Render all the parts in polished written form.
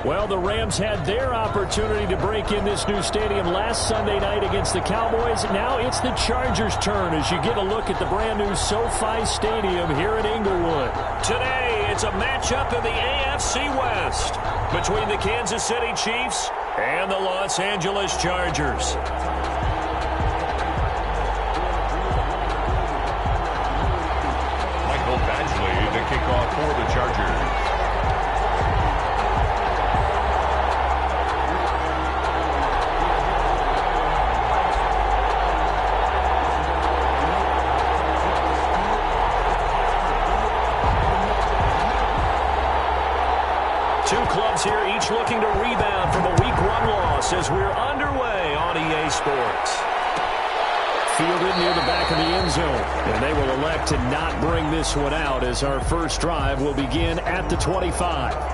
Well, the Rams had their opportunity to break in this new stadium last Sunday night against the Cowboys. Now it's the Chargers' turn as you get a look at the brand-new SoFi Stadium here at Inglewood. Today, it's a matchup in the AFC West between the Kansas City Chiefs and the Los Angeles Chargers. Michael Badgley, the kickoff for the Chargers. Two clubs here, each looking to rebound from a Week 1 loss as we're underway on EA Sports. Fielded near the back of the end zone, and they will elect to not bring this one out as our first drive will begin at the 25.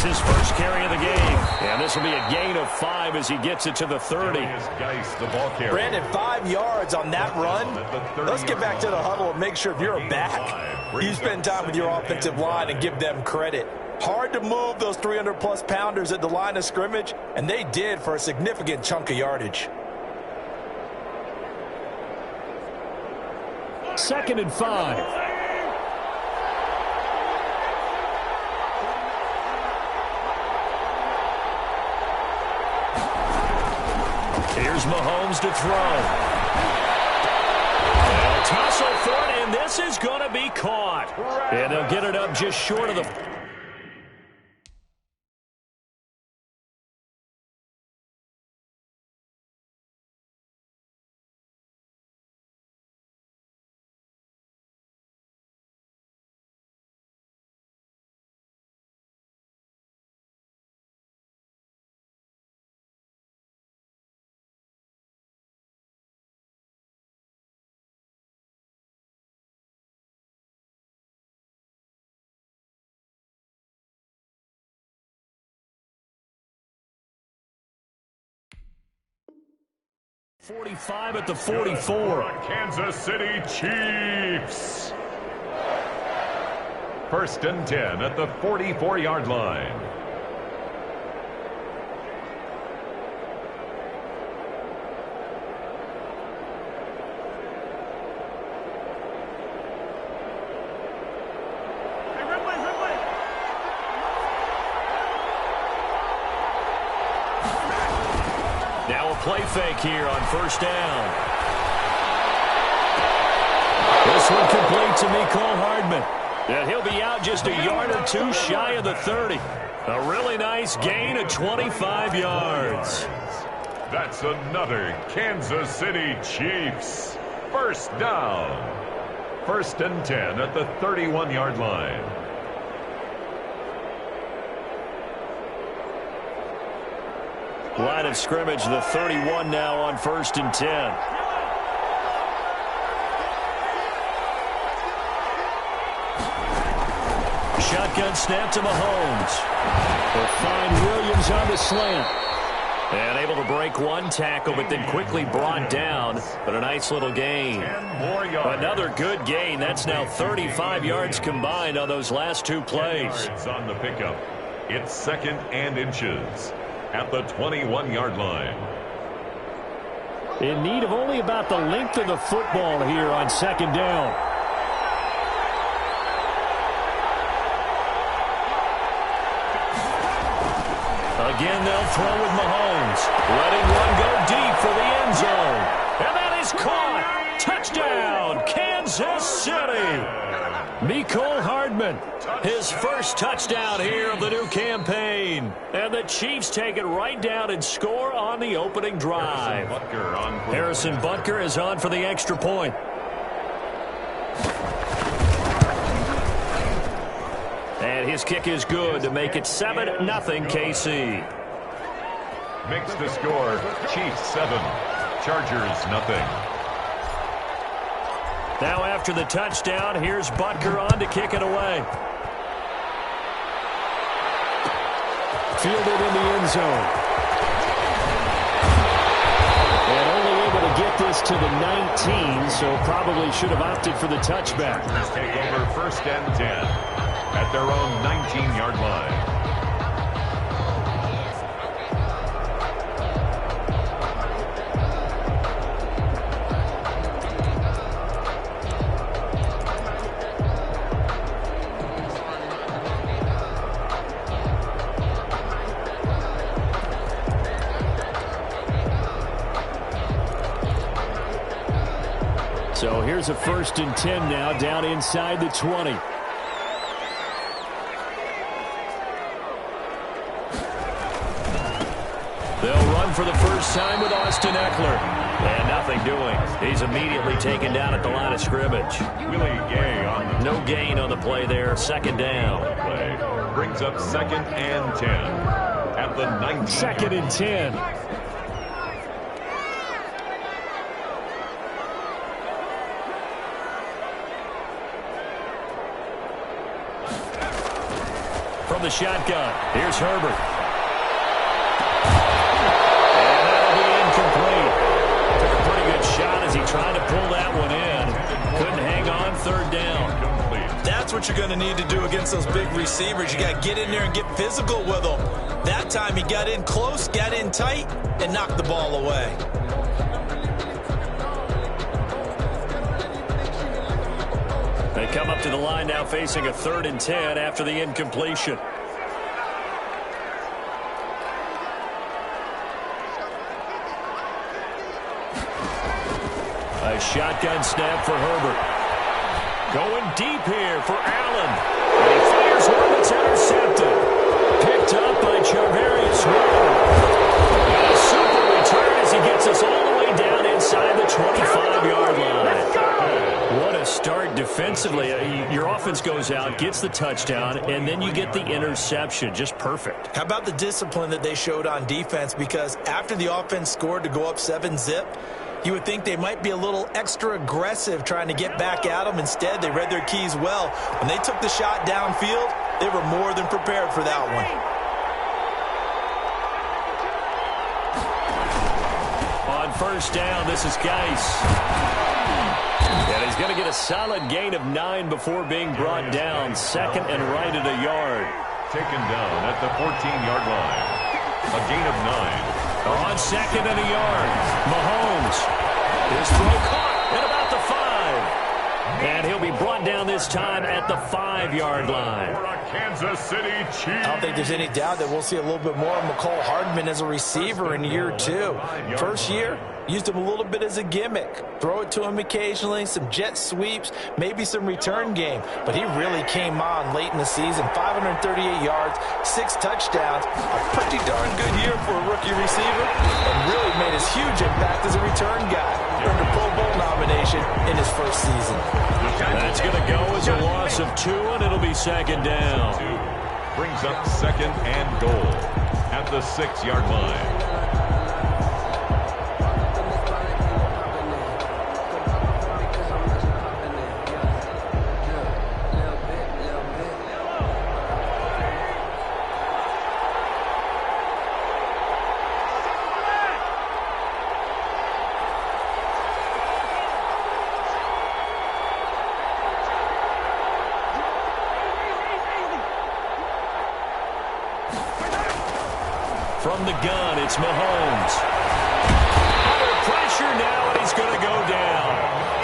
His first carry of the game. And this will be a gain of 5 as he gets it to the 30. Brandon, 5 yards on that run. Let's get back to the huddle and make sure if you're a back, you spend time with your offensive line and give them credit. Hard to move those 300-plus pounders at the line of scrimmage, and they did for a significant chunk of yardage. 2nd and 5. Here's Mahomes to throw. A tussle for it, and this is going to be caught. And they'll get it up just short of the... .45 at the 44. Kansas City Chiefs. 1st and 10 at the 44-yard line. Play fake here on 1st down. This one complete to Mecole Hardman. And he'll be out just a yard or 2 shy of the 30. A really nice gain of 25 yards. That's another Kansas City Chiefs. 1st down. 1st and 10 at the 31-yard line. Line of scrimmage, the 31 now on 1st and 10. Shotgun snap to Mahomes. They'll find Williams on the slant. And able to break one tackle, but then quickly brought down. But a nice little gain. Another good gain. That's now 35 yards combined on those last 2 plays. On the pickup. It's 2nd and inches at the 21-yard line. In need of only about the length of the football here on 2nd down. Again, they'll throw with Mahomes. Letting one go deep for the end zone. And that is caught. Touchdown, Kansas City. Mecole Hardman, his first touchdown here of the new campaign. And the Chiefs take it right down and score on the opening drive. Harrison Butker is on for the extra point. And his kick is good to make it 7-0 KC. Makes the score Chiefs 7, Chargers nothing. Now after the touchdown, here's Butker on to kick it away. Fielded in the end zone. And only able to get this to the 19, so probably should have opted for the touchback. Take over 1st and 10 at their own 19-yard line. So here's a 1st and 10 now, down inside the 20. They'll run for the first time with Austin Eckler. And nothing doing. He's immediately taken down at the line of scrimmage. Willie Gay on the no gain on the play there. 2nd down. Play brings up 2nd and 10 at the 19. 2nd and 10. From the shotgun, here's Herbert. And that'll be incomplete. Took a pretty good shot as he tried to pull that one in. Couldn't hang on, 3rd down. That's what you're going to need to do against those big receivers. You got to get in there and get physical with them. That time he got in close, got in tight, and knocked the ball away. They come up to the line now facing a 3rd and 10 after the incompletion. A shotgun snap for Herbert. Going deep here for Allen. And he fires one that's intercepted. Picked up by Charvarius Ward. And a super return as he gets us all the way down inside the 25-yard line. What a start defensively. Your offense goes out, gets the touchdown, and then you get the interception. Just perfect. How about the discipline that they showed on defense? Because after the offense scored to go up 7-zip, you would think they might be a little extra aggressive trying to get back at them. Instead, they read their keys well. When they took the shot downfield, they were more than prepared for that one. On 1st down, this is Geis. And he's going to get a solid gain of 9 before being brought down. 2nd and right at a yard. Taken down at the 14-yard line. A gain of 9. On 2nd and a yard, Mahomes. His throw caught at about the 5. And he'll be brought down this time at the 5-yard line. Kansas City Chiefs. I don't think there's any doubt that we'll see a little bit more of McCole Hardman as a receiver in year 2. First year, used him a little bit as a gimmick. Throw it to him occasionally, some jet sweeps, maybe some return game. But he really came on late in the season. 538 yards, 6 touchdowns. A pretty darn good year for a rookie receiver. And really made his huge impact as a return guy. Earned a Pro Bowl nomination in his first season. That's going to go as a loss of 2, and it'll be 2nd down. Brings up 2nd and goal at the 6-yard line. From the gun, it's Mahomes. Under pressure now, and he's going to go down.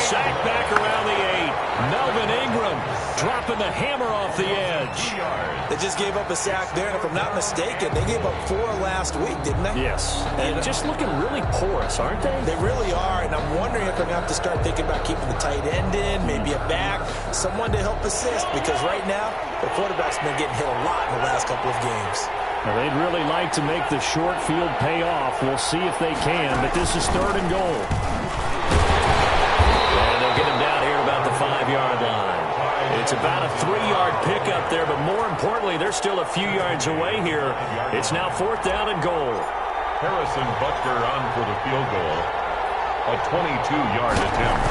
Sacked back around the 8. Melvin Ingram dropping the hammer off the edge. They just gave up a sack there, and if I'm not mistaken, they gave up 4 last week, didn't they? Yes. And just looking really porous, aren't they? They really are, and I'm wondering if they're going to have to start thinking about keeping the tight end in, maybe a back, someone to help assist, because right now, the quarterback's been getting hit a lot in the last couple of games. Well, they'd really like to make the short field pay off. We'll see if they can, but this is 3rd and goal. And they'll get him down here about the 5-yard line. It's about a 3-yard pickup there, but more importantly, they're still a few yards away here. It's now 4th down and goal. Harrison Butker on for the field goal. A 22-yard attempt.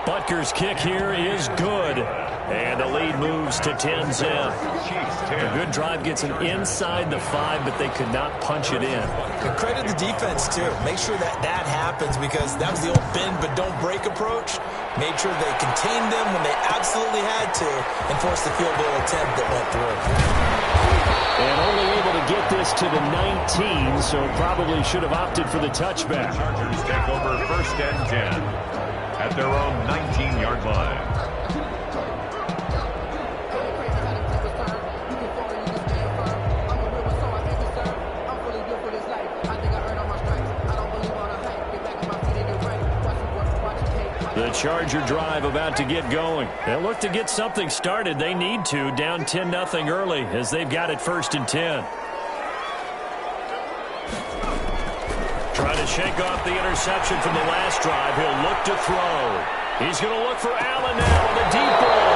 Butker's kick here is good. And the lead moves to 10-zip. A good drive gets them inside the 5, but they could not punch it in. And credit the defense, too. Make sure that that happens, because that was the old bend but don't break approach. Made sure they contained them when they absolutely had to and forced the field goal attempt that went through. And only able to get this to the 19, so probably should have opted for the touchback. Chargers take over 1st and 10 at their own 19-yard line. The Charger drive about to get going. They'll look to get something started. They need to, down 10-0 early, as they've got it 1st and 10. Trying to shake off the interception from the last drive. He'll look to throw. He's going to look for Allen now on the deep ball.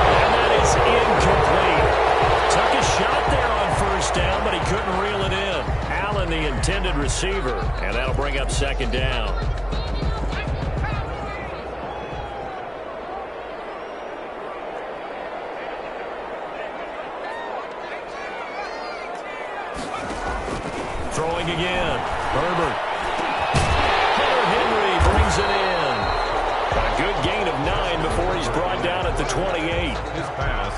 And that is incomplete. Took a shot there on 1st down, but he couldn't reel it in. Allen, the intended receiver, and that'll bring up 2nd down. Throwing again. Herbert. Hunter Henry brings it in. A good gain of 9 before he's brought down at the 28. His pass.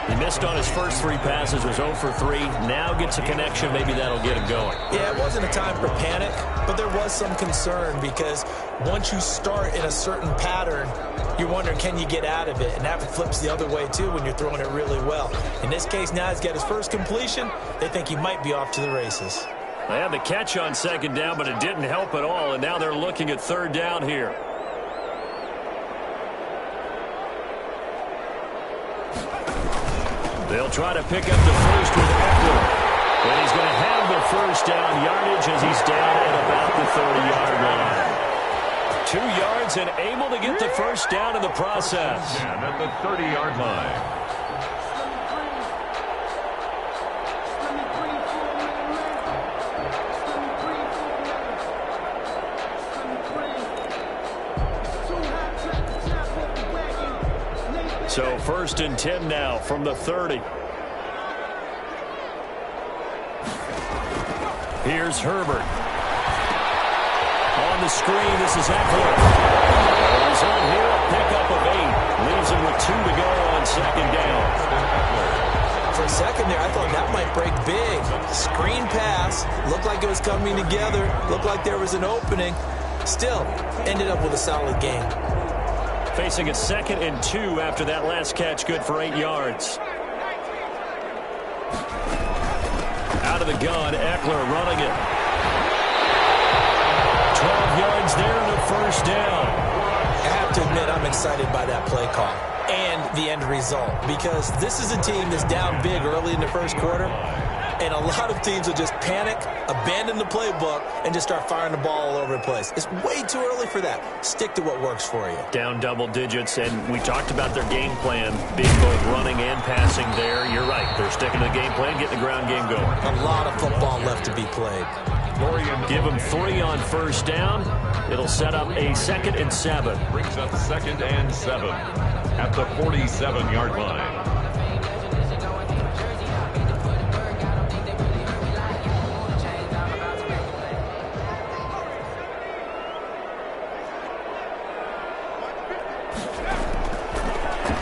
He missed on his first 3 passes, was 0 for 3. Now gets a connection. Maybe that'll get him going. Yeah, it wasn't a time for panic, but there was some concern, because once you start in a certain pattern, you're wondering, can you get out of it? And that flips the other way, too, when you're throwing it really well. In this case, now he's got his first completion. They think he might be off to the races. They had the catch on 2nd down, but it didn't help at all, and now they're looking at 3rd down here. They'll try to pick up the first with Eckler. And he's going to have the 1st down yardage as he's down at about the 30-yard line. 2 yards and able to get the 1st down in the process. And at the 30-yard line. So 1st and 10 now from the 30. Here's Herbert. On the screen, this is Eckler. He's on here, a pickup of 8. Leaves him with 2 to go on 2nd down. For a second there, I thought that might break big. Screen pass. Looked like it was coming together. Looked like there was an opening. Still, ended up with a solid game. Facing a 2nd and 2 after that last catch, good for 8 yards. Out of the gun, Eckler running it. 12 yards there and a 1st down. I have to admit, I'm excited by that play call and the end result, because this is a team that's down big early in the 1st quarter, and a lot of teams will just panic, abandon the playbook, and just start firing the ball all over the place. It's way too early for that. Stick to what works for you. Down double digits, and we talked about their game plan being both running and passing there. You're right. They're sticking to the game plan, getting the ground game going. A lot of football left to be played. Give them 3 on 1st down. It'll set up a 2nd and 7. Brings up 2nd and 7 at the 47-yard line.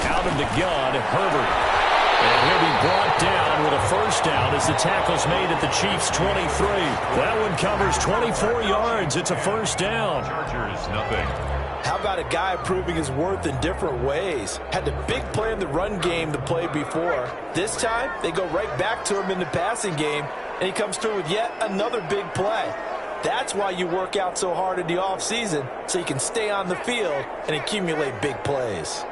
Out of the gun, Herbert. And he'll be brought down with a 1st down as the tackle's made at the Chiefs' 23. That one covers 24 yards. It's a 1st down. Chargers, nothing. How about a guy proving his worth in different ways? Had the big play in the run game the play before. This time, they go right back to him in the passing game, and he comes through with yet another big play. That's why you work out so hard in the offseason, so you can stay on the field and accumulate big plays.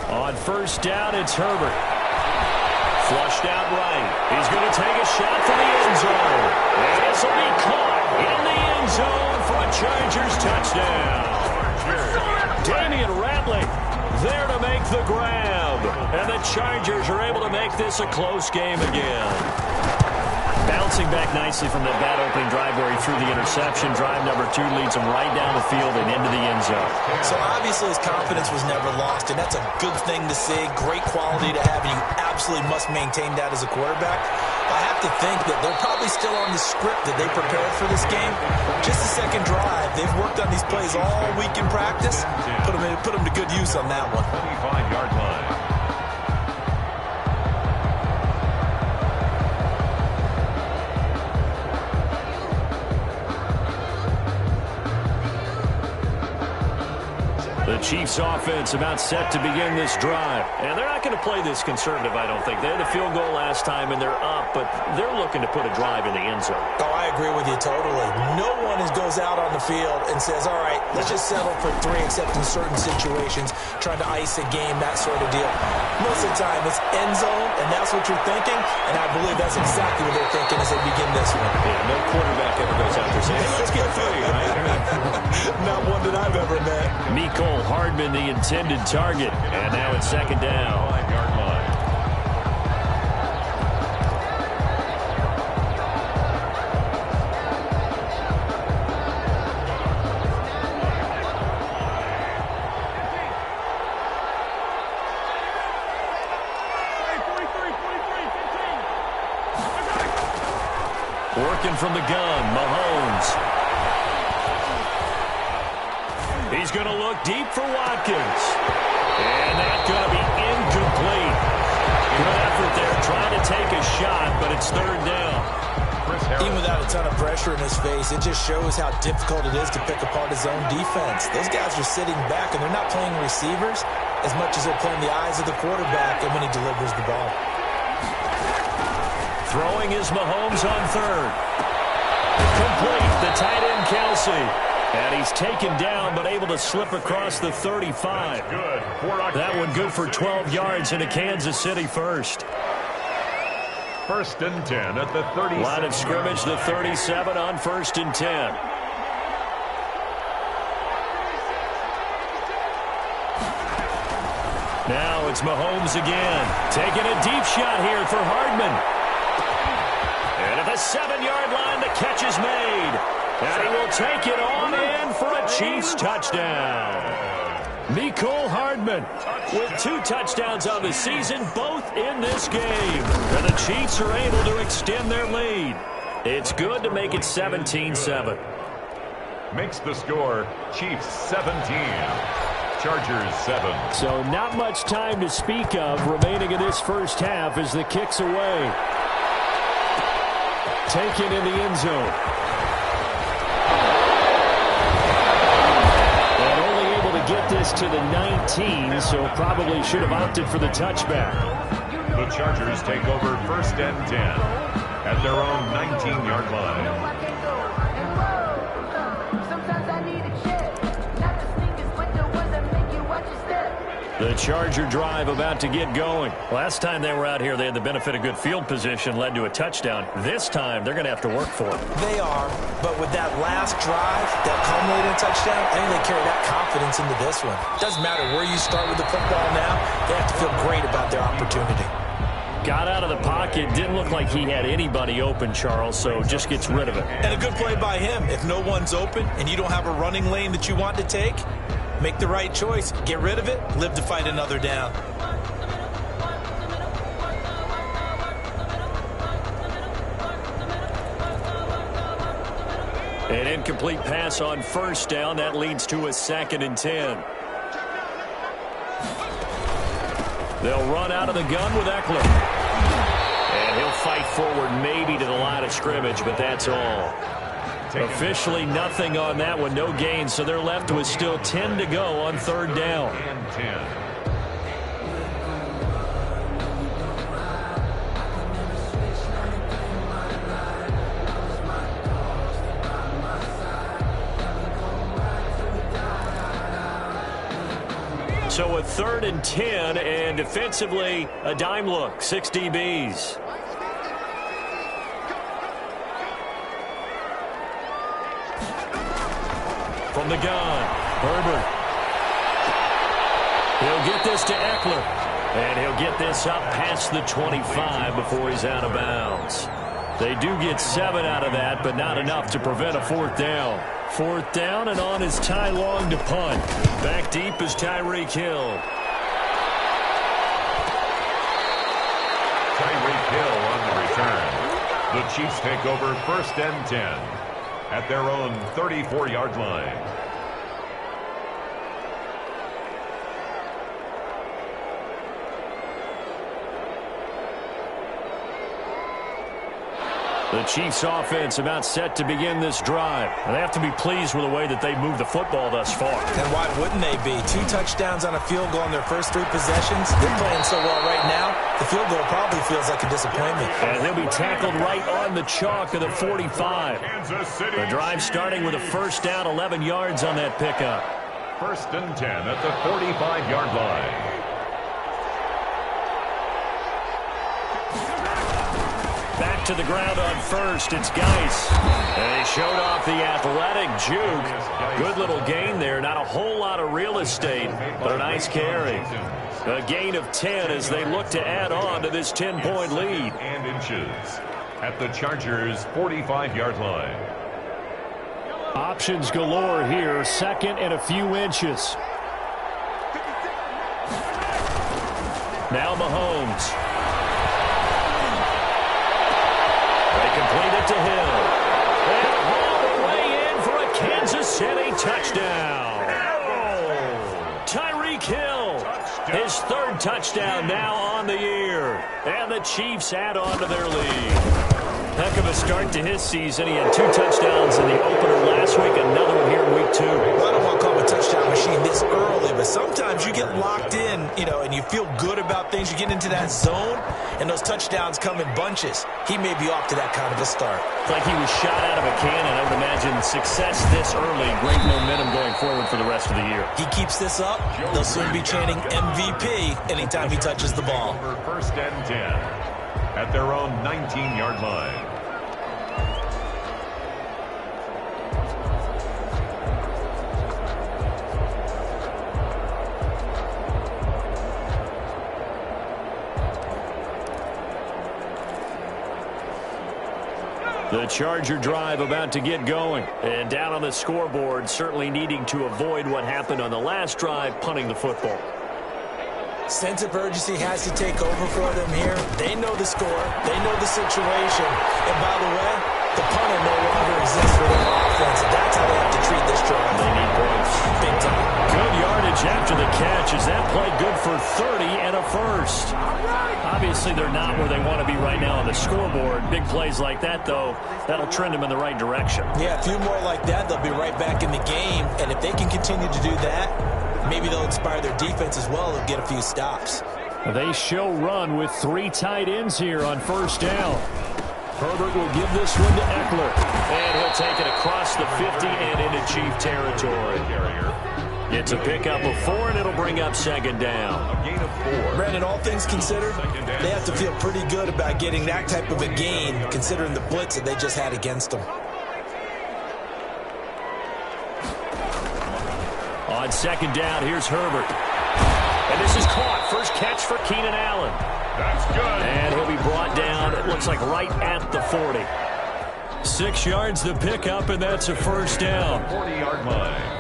On 1st down, it's Herbert. Flushed out right. He's going to take a shot for the end zone. And this will be caught in the end zone for a Chargers touchdown. Damian Ratley there to make the grab. And the Chargers are able to make this a close game again. Bouncing back nicely from that bad opening drive where he threw the interception. Drive number 2 leads him right down the field and into the end zone. So obviously his confidence was never lost, and that's a good thing to see. Great quality to have, and you absolutely must maintain that as a quarterback. I have to think that they're probably still on the script that they prepared for this game. Just the second drive. They've worked on these plays all week in practice. Put them to good use on that one. 25-yard line. The Chiefs offense about set to begin this drive. And they're not going to play this conservative, I don't think. They had the field goal last time, and they're up, but they're looking to put a drive in the end zone. Oh, I agree with you totally. No one goes out on the field and says, all right, let's just settle for 3, except in certain situations, trying to ice a game, that sort of deal. Most of the time, it's end zone, and that's what you're thinking, and I believe that's exactly what they're thinking as they begin this one. Yeah, no quarterback ever goes out there saying, hey, let's get 3, right? Not one that I've ever met. Mecole Hardman, the intended target, and now it's second down. 5-yard line. Working from the gun, Mahomes. He's going to look deep for Watkins. And that's going to be incomplete. Good effort there, trying to take a shot, but it's third down. Even without a ton of pressure in his face, it just shows how difficult it is to pick apart his own defense. Those guys are sitting back, and they're not playing receivers as much as they're playing the eyes of the quarterback and when he delivers the ball. Throwing is Mahomes on third. Complete, the tight end Kelsey. And he's taken down, but able to slip across the 35. That one good for 12 yards into Kansas City first. First and 10 at the 37. Line of scrimmage, the 37 on first and 10. Now it's Mahomes again. Taking a deep shot here for Hardman. And at the 7-yard line, the catch is made. And he will take it on in for a Chiefs touchdown. Mecole Hardman with 2 touchdowns on the season, both in this game. And the Chiefs are able to extend their lead. It's good to make it 17-7. Makes the score Chiefs 17. Chargers 7. So not much time to speak of remaining in this first half as the kick's away. Taken in the end zone. Get this to the 19, so probably should have opted for the touchback. The Chargers take over first and 10 at their own 19-yard line. The Charger drive about to get going. Last time they were out here, they had the benefit of good field position, led to a touchdown. This time, they're going to have to work for it. They are, but with that last drive that culminated in a touchdown, I think they carry that confidence into this one. Doesn't matter where you start with the football now, they have to feel great about their opportunity. Got out of the pocket, didn't look like he had anybody open, Charles, so just gets rid of it. And a good play by him. If no one's open and you don't have a running lane that you want to take, make the right choice. Get rid of it. Live to fight another down. An incomplete pass on first down. That leads to a 2nd and 10. They'll run out of the gun with Eckler. And he'll fight forward maybe to the line of scrimmage, but that's all. Officially nothing on that one, no gain, so they're left with still 10 to go on third down. And 10. So a 3rd and 10, and defensively, a dime look, 6 DBs. From the gun, Herbert. He'll get this to Eckler. And he'll get this up past the 25 before he's out of bounds. They do get 7 out of that, but not enough to prevent a 4th down. 4th down, and on is Ty Long to punt. Back deep is Tyreek Hill. Tyreek Hill on the return. The Chiefs take over 1st and 10 at their own 34-yard line. The Chiefs offense about set to begin this drive. And they have to be pleased with the way that they moved the football thus far. And why wouldn't they be? 2 touchdowns on a field goal in their first 3 possessions. They're playing so well right now, the field goal probably feels like a disappointment. And he'll be tackled right on the chalk of the 45. The drive starting with a 1st down, 11 yards on that pickup. 1st and 10 at the 45-yard line. Back to the ground on 1st, it's Geis. And he showed off the athletic juke. Good little gain there. Not a whole lot of real estate, but a nice carry. A gain of 10 as they look to add on to this 10-point lead. And inches at the Chargers' 45-yard line. Options galore here. 2nd and a few inches. Now Mahomes. Complete it to Hill. And all the way in for a Kansas City touchdown. Tyreek Hill, his 3rd touchdown now on the year. And the Chiefs add on to their lead. Heck of a start to his season. He had 2 touchdowns in the opener last week, another one here in week 2. Well, I don't want to call him a touchdown machine this early, but sometimes you get locked in, and you feel good about things. You get into that zone, and those touchdowns come in bunches. He may be off to that kind of a start. It's like he was shot out of a cannon. I would imagine success this early, great momentum going forward for the rest of the year. He keeps this up, they'll soon be chanting MVP anytime he touches the ball. 1st and 10 at their own 19-yard line. The Charger drive about to get going. And down on the scoreboard, certainly needing to avoid what happened on the last drive, punting the football. Sense of urgency has to take over for them here. They know the score. They know the situation. And by the way, the punter no longer exists for their offense. That's how they have to treat this drive. They need points. Big time. Good yardage after the catch. Is that play good for 30 and a 1st? Obviously, they're not where they want to be right now on the scoreboard. Big plays like that, though, that'll trend them in the right direction. Yeah, a few more like that, they'll be right back in the game. And if they can continue to do that, maybe they'll inspire their defense as well. They'll get a few stops. They show run with 3 tight ends here on 1st down. Herbert will give this one to Eckler. And he'll take it across the 50 and into Chief territory. It's a pickup of 4, and it'll bring up 2nd down. A gain of 4. Brandon, all things considered, they have to feel pretty good about getting that type of a gain, considering the blitz that they just had against them. On 2nd down, here's Herbert. And this is caught. First catch for Keenan Allen. That's good. And he'll be brought down, it looks like right at the 40. 6 yards the pickup, and that's a 1st down. 40-yard line.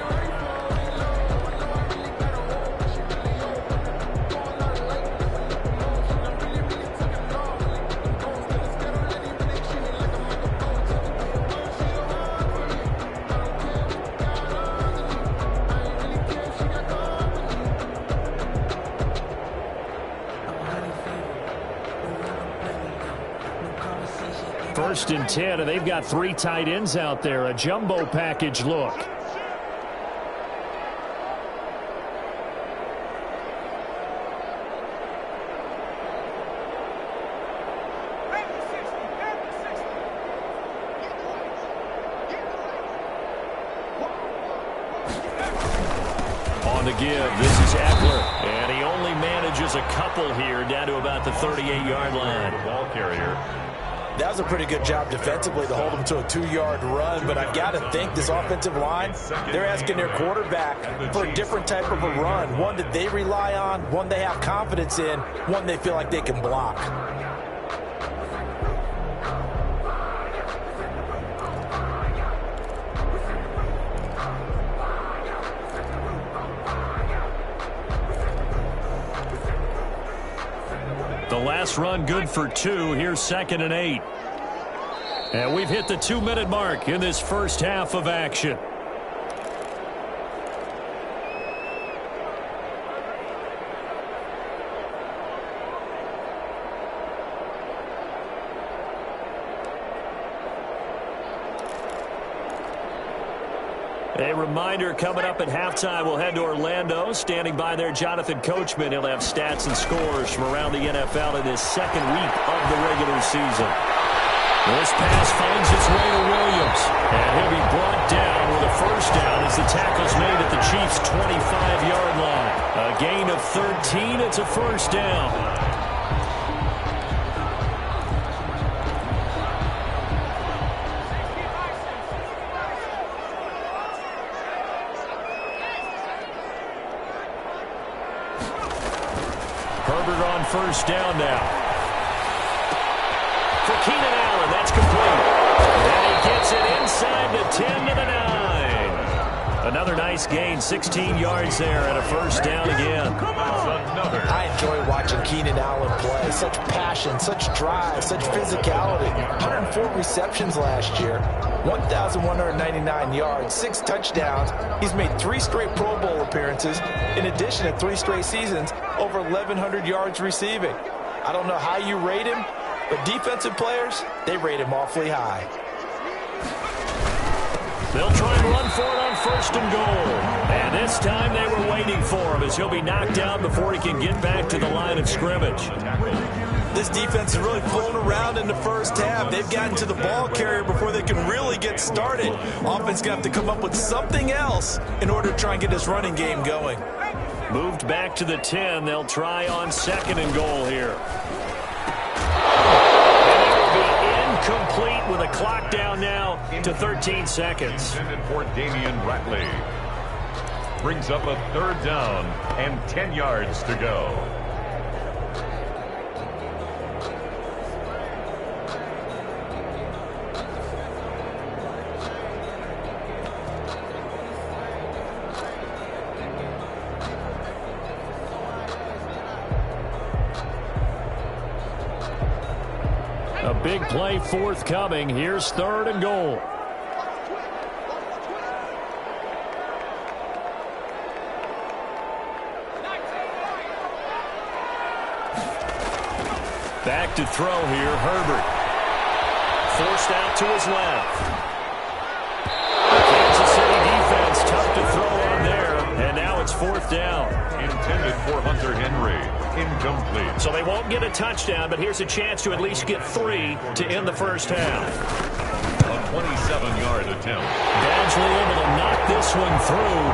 First and 10, and they've got 3 tight ends out there. A jumbo package look. On the give, this is Eckler, and he only manages a couple here down to about the 38-yard line. Ball carrier. That was a pretty good job defensively to hold them to a 2-yard run, but I've got to think this offensive line, they're asking their quarterback for a different type of a run, one that they rely on, one they have confidence in, one they feel like they can block. The last run good for 2. Here's 2nd and 8. And we've hit the 2-minute mark in this first half of action. A reminder, coming up at halftime, we'll head to Orlando. Standing by there, Jonathan Coachman. He'll have stats and scores from around the NFL in his second week of the regular season. This pass finds its way to Williams. And he'll be brought down with a first down as the tackle's made at the Chiefs' 25-yard line. A gain of 13. It's a first down. Herbert on first down now. For Keenan Allen, that's complete. And he gets it inside the 10 to the 9. Another nice gain, 16 yards there and a first down again. I enjoy watching Keenan Allen play. Such passion, such drive, such physicality. 104 receptions last year. 1,199 yards, 6 touchdowns. He's made 3 straight Pro Bowl appearances, in addition to 3 straight seasons, over 1,100 yards receiving. I don't know how you rate him, but defensive players, they rate him awfully high. They'll try and run for it on first and goal. And this time they were waiting for him as he'll be knocked down before he can get back to the line of scrimmage. This defense is really pulling around in the first half. They've gotten to the ball carrier before they can really get started. Offense going to have to come up with something else in order to try and get this running game going. Moved back to the 10. They'll try on second and goal here. And it will be incomplete with a clock down now to 13 seconds. Intended for Damian Ratley. Brings up a third down and 10 yards to go. A big play forthcoming. Here's third and goal. Back to throw here, Herbert. Forced out to his left. Kansas City defense tough to throw on there, and now it's fourth down. Intended for Hunter Henry. Incomplete. So they won't get a touchdown, but here's a chance to at least get 3 to end the first half. A 27-yard attempt. Badgley able to knock this one through.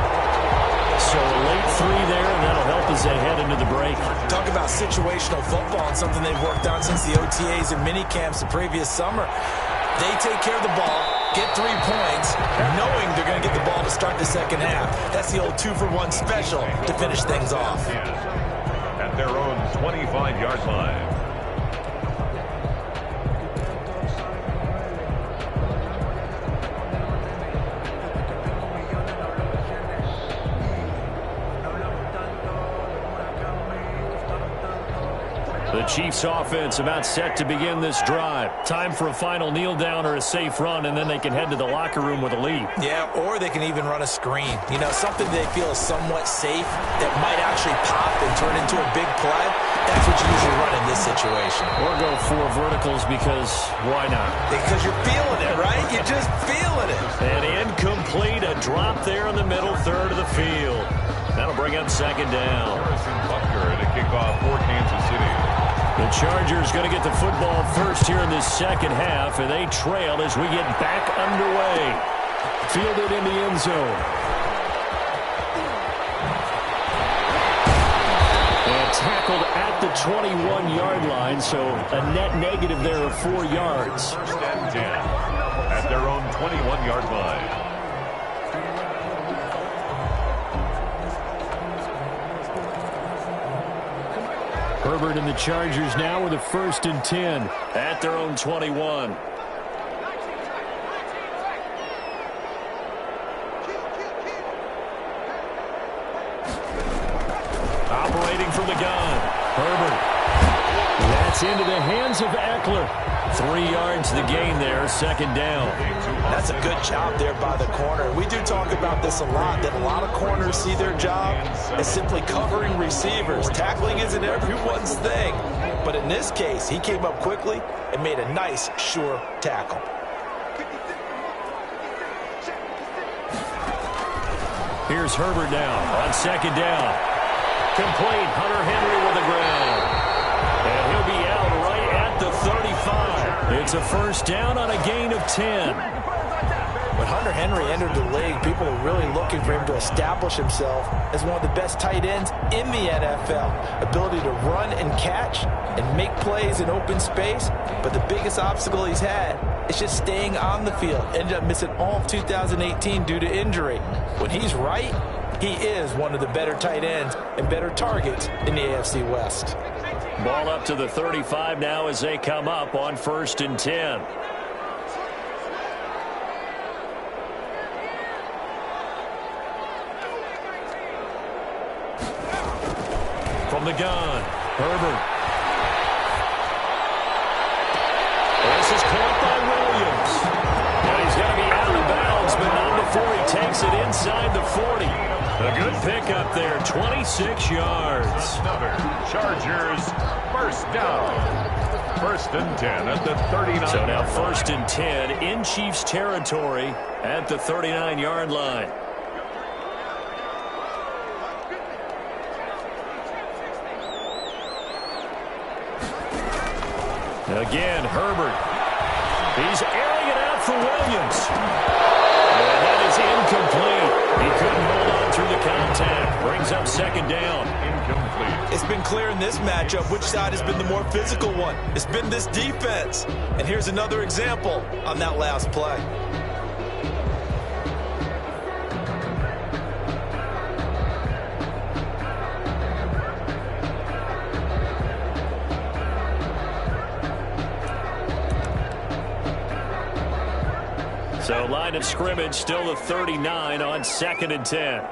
So a late 3 there, and that'll help as they head into the break. Talk about situational football and something they've worked on since the OTAs and mini camps the previous summer. They take care of the ball, get 3 points, knowing they're going to get the ball to start the second half. That's the old 2-for-1 special to finish things off. At their own 25-yard line. The Chiefs offense about set to begin this drive. Time for a final kneel down or a safe run, and then they can head to the locker room with a lead. Yeah, or they can even run a screen. You know, something they feel is somewhat safe that might actually pop and turn into a big play. That's what you usually run in this situation. Or go 4 verticals because why not? Because you're feeling it, right? You're just feeling it. And incomplete, a drop there in the middle third of the field. That'll bring up second down. Harrison Butker to kick off for Kansas City. The Chargers going to get the football first here in this second half, and they trail as we get back underway. Fielded in the end zone. And tackled at the 21-yard line, so a net negative there of 4 yards. First and 10 at their own 21-yard line. Herbert and the Chargers now with a 1st and 10 at their own 21. Operating from the gun, Herbert. That's into the hands of Eckler. 3 yards the gain there, 2nd down. That's a good job there by the corner. We do talk about this a lot, that a lot of corners see their job as simply covering receivers. Tackling isn't everyone's thing. But in this case, he came up quickly and made a nice, sure tackle. Here's Herbert now on 2nd down. Complete, Hunter Henry with the ground. And he'll be out right at the 35. It's a 1st down on a gain of 10. When Hunter Henry entered the league, people were really looking for him to establish himself as one of the best tight ends in the NFL. Ability to run and catch and make plays in open space. But the biggest obstacle he's had is just staying on the field. Ended up missing all of 2018 due to injury. When he's right, he is one of the better tight ends and better targets in the AFC West. Ball up to the 35 now as they come up on 1st and 10. From the gun, Herbert. This is caught by Williams. And he's going to be out of bounds, but not before he takes it inside the 40. A good pickup there, 26 yards. Another Chargers 1st down. 1st and 10 at the 39. So now 1st and 10 in Chiefs territory at the 39-yard line. Again, Herbert. He's airing it out for Williams. And that is incomplete. He couldn't hold on through the contact. Brings up 2nd down. Incomplete. It's been clear in this matchup which side has been the more physical one. It's been this defense. And here's another example on that last play. So line of scrimmage still the 39 on 2nd and 10.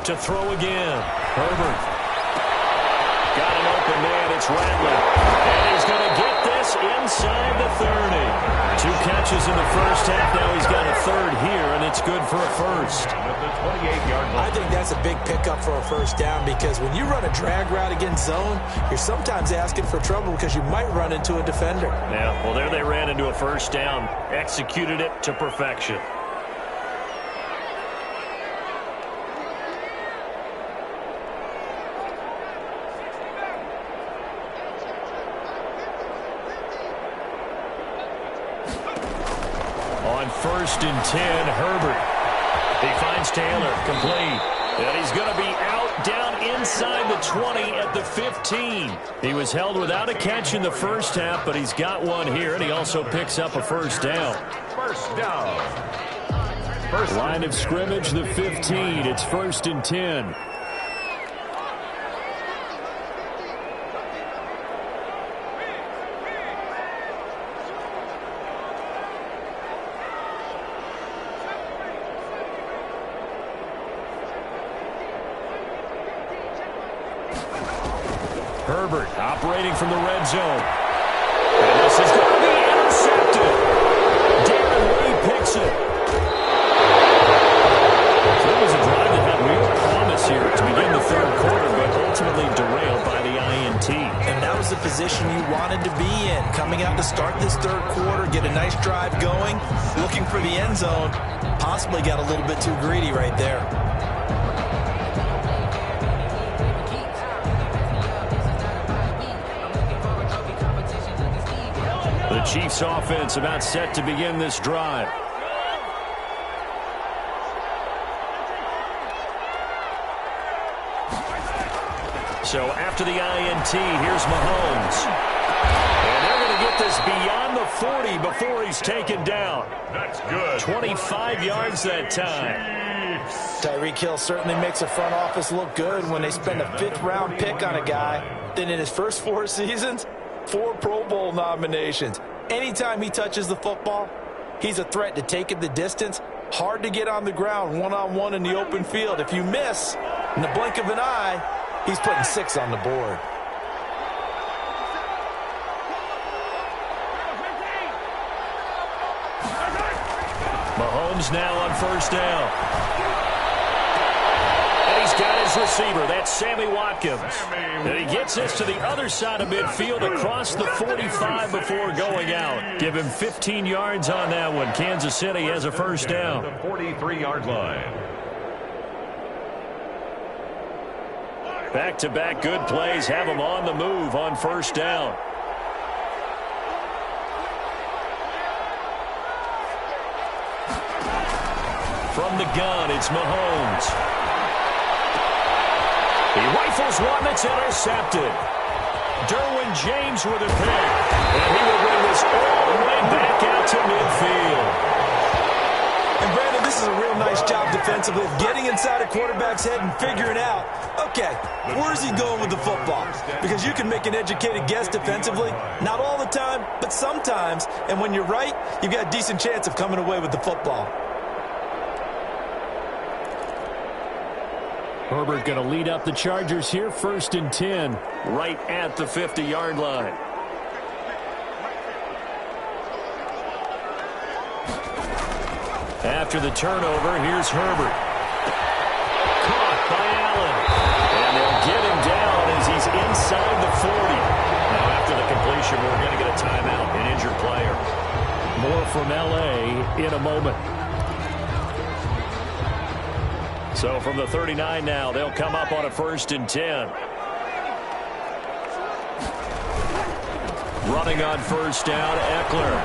To throw again. Herbert. Got an open man. It's Rattler. And he's going to get this inside the 30. 2 catches in the 1st half. Now he's got a 3rd here, and it's good for a 1st. I think that's a big pickup for a 1st down because when you run a drag route against zone, you're sometimes asking for trouble because you might run into a defender. Yeah, well, there they ran into a 1st down. Executed it to perfection. On 1st and 10, Herbert. He finds Taylor, complete. And he's going to be out down inside the 20 at the 15. He was held without a catch in the 1st half, but he's got one here, and he also picks up a 1st down. 1st down. Line of scrimmage, the 15. It's 1st and 10. Herbert operating from the red zone. And this is going to be intercepted. Darren Lee picks it. So it was a drive that had real promise here to begin the 3rd quarter, but ultimately derailed by the INT. And that was the position you wanted to be in. Coming out to start this 3rd quarter, get a nice drive going, looking for the end zone. Possibly got a little bit too greedy right there. The Chiefs offense about set to begin this drive. So after the INT, here's Mahomes. And they're going to get this beyond the 40 before he's taken down. That's good. 25 yards that time. Tyreek Hill certainly makes the front office look good when they spend a fifth-round pick on a guy. Then in his first 4 seasons, 4 Pro Bowl nominations. Anytime he touches the football, he's a threat to take it the distance. Hard to get on the ground one-on-one in the open field. If you miss, in the blink of an eye, he's putting 6 on the board. Mahomes now on first down. And he's got his receiver. That's Sammy Watkins. And he gets this to the other side of midfield across the 45 before going out. Give him 15 yards on that one. Kansas City has a first down. The 43-yard line. Back-to-back good plays have him on the move on first down. From the gun, it's Mahomes. He rifles one that's intercepted. Derwin James with a pick. And he will bring this all the way back out to midfield. And Brandon, this is a real nice job defensively of getting inside a quarterback's head and figuring out, okay, where's he going with the football? Because you can make an educated guess defensively. Not all the time, but sometimes. And when you're right, you've got a decent chance of coming away with the football. Herbert going to lead up the Chargers here, 1st and 10, right at the 50-yard line. After the turnover, here's Herbert. Caught by Allen. And they'll get him down as he's inside the 40. Now after the completion, we're going to get a timeout, an injured player. More from L.A. in a moment. So from the 39 now, they'll come up on a 1st and 10. Running on first down, Eckler.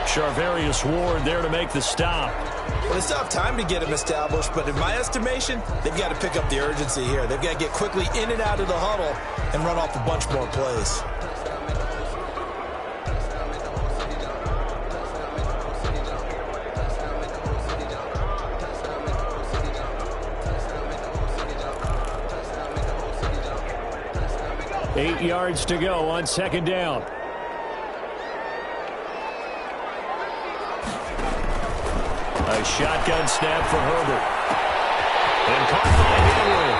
Charvarius Ward there to make the stop. Well, they still have time to get him established, but in my estimation, they've got to pick up the urgency here. They've got to get quickly in and out of the huddle and run off a bunch more plays. Eight yards to go on second down. A shotgun snap for Herbert. And caught by Henry.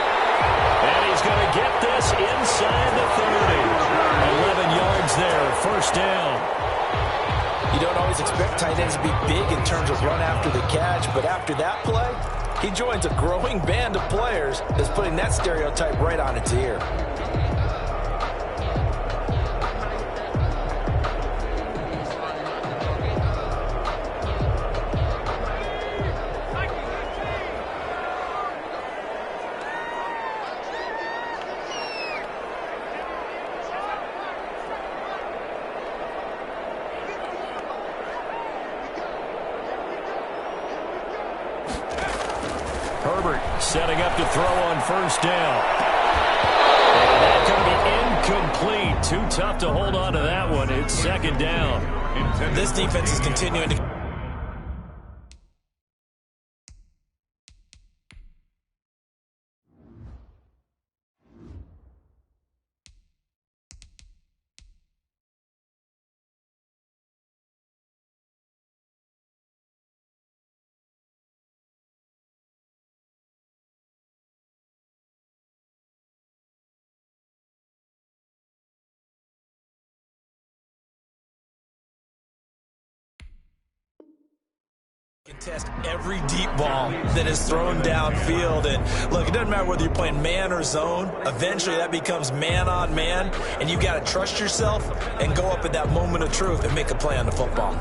And he's going to get this inside the 30. 11 yards there, first down. You don't always expect tight ends to be big in terms of run after the catch, but after that play, he joins a growing band of players that's putting that stereotype right on its ear. Herbert setting up to throw on first down. And that's going to be incomplete. Too tough to hold on to that one. It's second down. This defense is continuing to... contest every deep ball that is thrown downfield. And look, it doesn't matter whether you're playing man or zone. Eventually that becomes man on man, and you got to trust yourself and go up at that moment of truth and make a play on the football.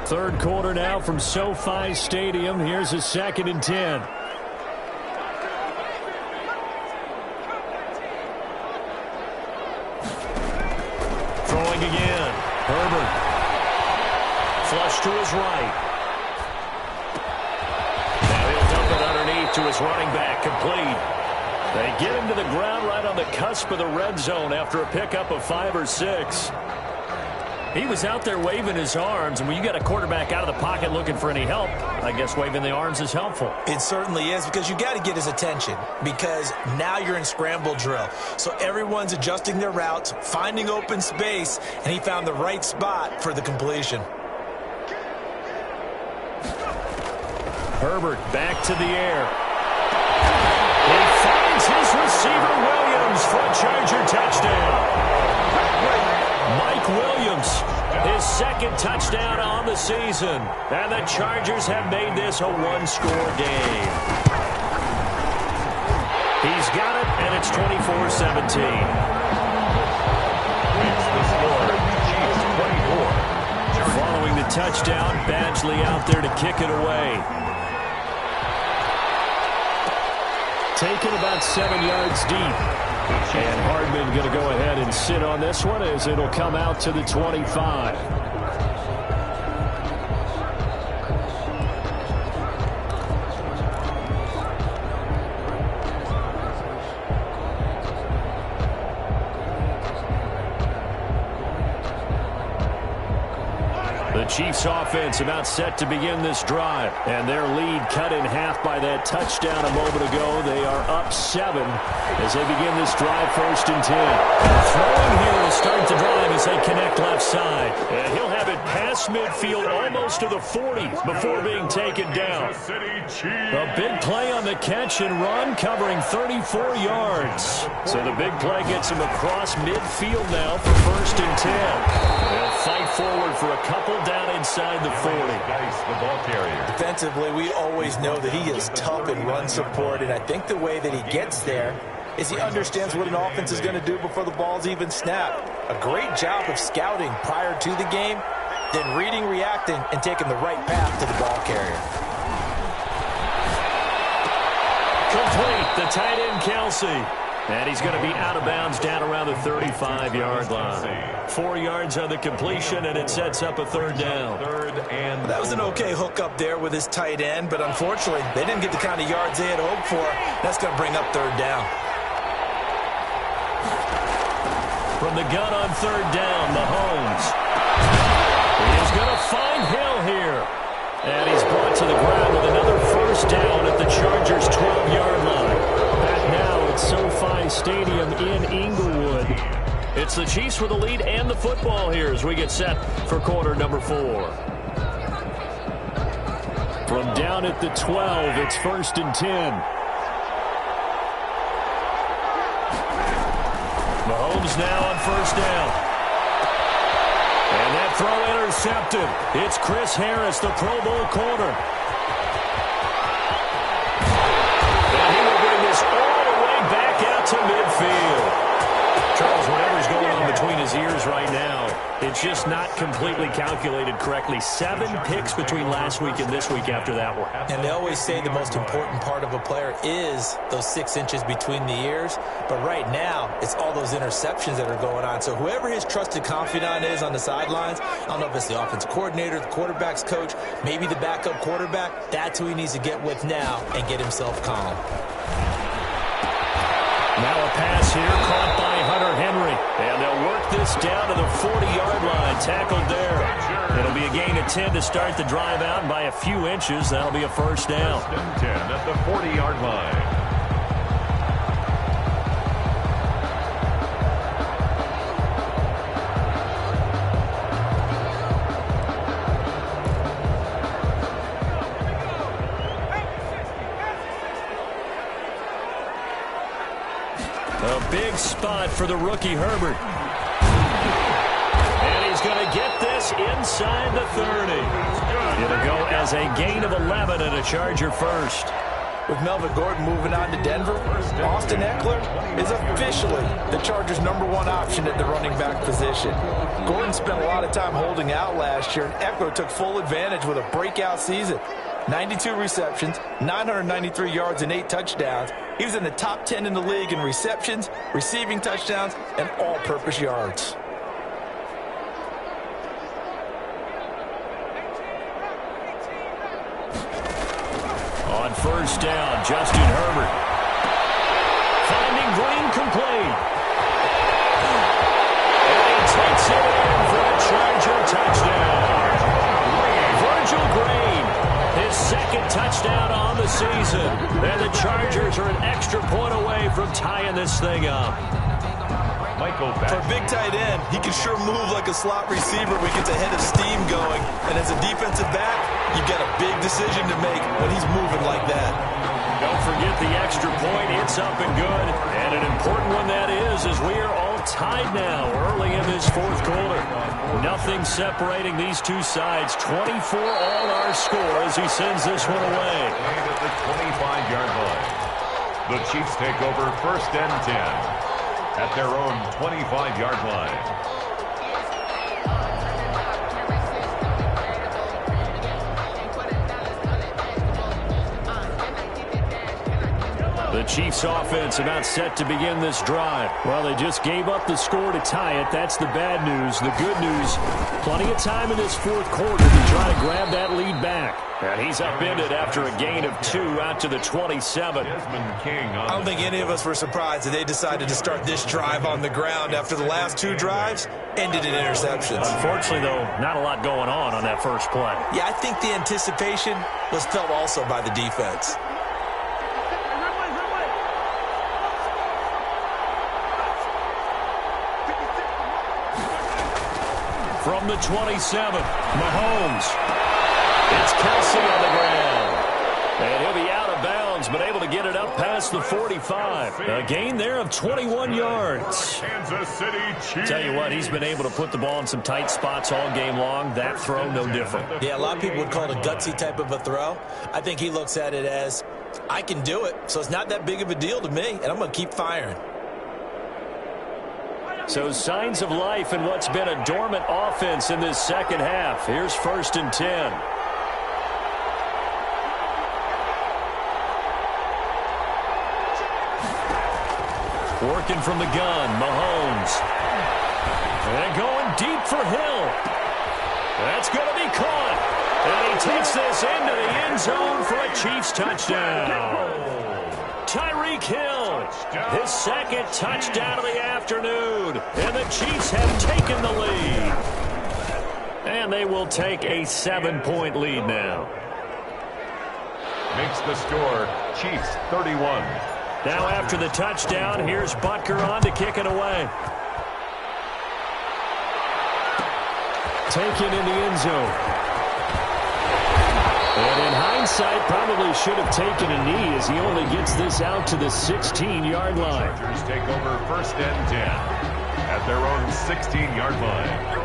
Third quarter now from SoFi Stadium. Here's a 2nd and 10. Throwing again. Herbert. Flush to his right. Now he'll dump it underneath to to his running back, complete. They get him to the ground right on the cusp of the red zone after a pickup of 5 or 6. He was out there waving his arms, and when you got a quarterback out of the pocket looking for any help, I guess waving the arms is helpful. It certainly is, because you got to get his attention, because now you're in scramble drill. So everyone's adjusting their routes, finding open space, and he found the right spot for the completion. Herbert back to the air. He finds his receiver, Williams, for a Charger touchdown. Mike Williams, his second touchdown on the season. And the Chargers have made this a one-score game. He's got it, and it's 24-17. It's the score, Chiefs 24. Following the touchdown, Badgley out there to kick it away. Taken about 7 yards deep. And Hardman going to go ahead and sit on this one as it'll come out to the 25. The Chiefs offense about set to begin this drive, and their lead cut in half by that touchdown a moment ago. They are up 7 as they begin this drive, 1st and 10. Throwing here to start the drive as they connect left side. And he'll have it past midfield almost to the 40 before being taken down. A big play on the catch and run, covering 34 yards. So the big play gets him across midfield now for 1st and 10. They'll fight forward for a couple down inside the 40. The ball carrier. Defensively, we always know that he is tough in run support, and I think the way that he gets there is he understands what an offense is going to do before the ball's even snapped. A great job of scouting prior to the game, then reading, reacting, and taking the right path to the ball carrier. Complete, the tight end, Kelsey. And he's going to be out of bounds down around the 35-yard line. 4 yards on the completion, and it sets up a 3rd down. That was an okay hook up there with his tight end, but unfortunately, they didn't get the kind of yards they had hoped for. That's going to bring up 3rd down. From the gun on 3rd down, Mahomes. He's going to find Hill here. And he's brought to the ground with another 1st down at the Chargers' 12-yard line. Back now at SoFi Stadium in Inglewood. It's the Chiefs with the lead and the football here as we get set for quarter number 4. From down at the 12, it's 1st and 10. Mahomes now on 1st down. And that throw intercepted. It's Chris Harris, the Pro Bowl corner. And he will bring this all the way back out to midfield. Charles, whatever's going on between his ears right now, it's just not completely calculated correctly. 7 picks between last week and this week after that one. And they always say the most important part of a player is those 6 inches between the ears. But right now, it's all those interceptions that are going on. So whoever his trusted confidant is on the sidelines, I don't know if it's the offense coordinator, the quarterback's coach, maybe the backup quarterback, that's who he needs to get with now and get himself calm. Now a pass here caught by Hunter Henry. And they'll work this down to the 40-yard line. Tackled there. It'll be a gain of 10 to start the drive out. And by a few inches, that'll be a 1st down. 1st and 10 at the 40-yard line. A big spot for the rookie Herbert. And he's going to get this inside the 30. It'll go as a gain of 11 and a Charger 1st. With Melvin Gordon moving on to Denver, Austin Eckler is officially the Chargers' #1 option at the running back position. Gordon spent a lot of time holding out last year, and Eckler took full advantage with a breakout season. 92 receptions, 993 yards, and 8 touchdowns. He was in the top 10 in the league in receptions, receiving touchdowns, and all-purpose yards. On 1st first down. Justin Herbert finding Green complete. And he takes it in for a Charger touchdown. Virgil Green, his second touchdown on the season. And the Chargers are an extra point away from tying this thing up. For a big tight end, he can sure move like a slot receiver when he gets a head of steam going. And as a defensive back, you've got a big decision to make when he's moving like that. Don't forget the extra point. It's up and good. And an important one that is, as we are all tied now early in this fourth quarter. Nothing separating these two sides. 24 all our score as he sends this one away. At the 25-yard line. The Chiefs take over first and 10 at their own 25-yard line. The Chiefs offense about set to begin this drive. Well, they just gave up the score to tie it. That's the bad news. The good news, plenty of time in this fourth quarter to try to grab that lead back. And he's upended after a gain of 2 out to the 27. I don't think any of us were surprised that they decided to start this drive on the ground after the last 2 drives ended in interceptions. Unfortunately, though, not a lot going on that first play. Yeah, I think the anticipation was felt also by the defense. From the 27, Mahomes. It's Kelsey on the ground. And he'll be out of bounds, but able to get it up past the 45. A gain there of 21 yards. Kansas City Chiefs. Tell you what, he's been able to put the ball in some tight spots all game long. That throw, no different. Yeah, a lot of people would call it a gutsy type of a throw. I think he looks at it as, I can do it, so it's not that big of a deal to me, and I'm going to keep firing. So signs of life in what's been a dormant offense in this second half. Here's first and 10. Working from the gun, Mahomes. And going deep for Hill. That's going to be caught. And he takes this into the end zone for a Chiefs touchdown. Tyreek Hill, his second touchdown of the afternoon. And the Chiefs have taken the lead. And they will take a 7-point lead now. Makes the score Chiefs 31. Now after the touchdown, here's Butker on to kick it away. Taken in the end zone. And in hindsight, probably should have taken a knee as he only gets this out to the 16-yard line. Chargers take over first and 10 at their own 16-yard line.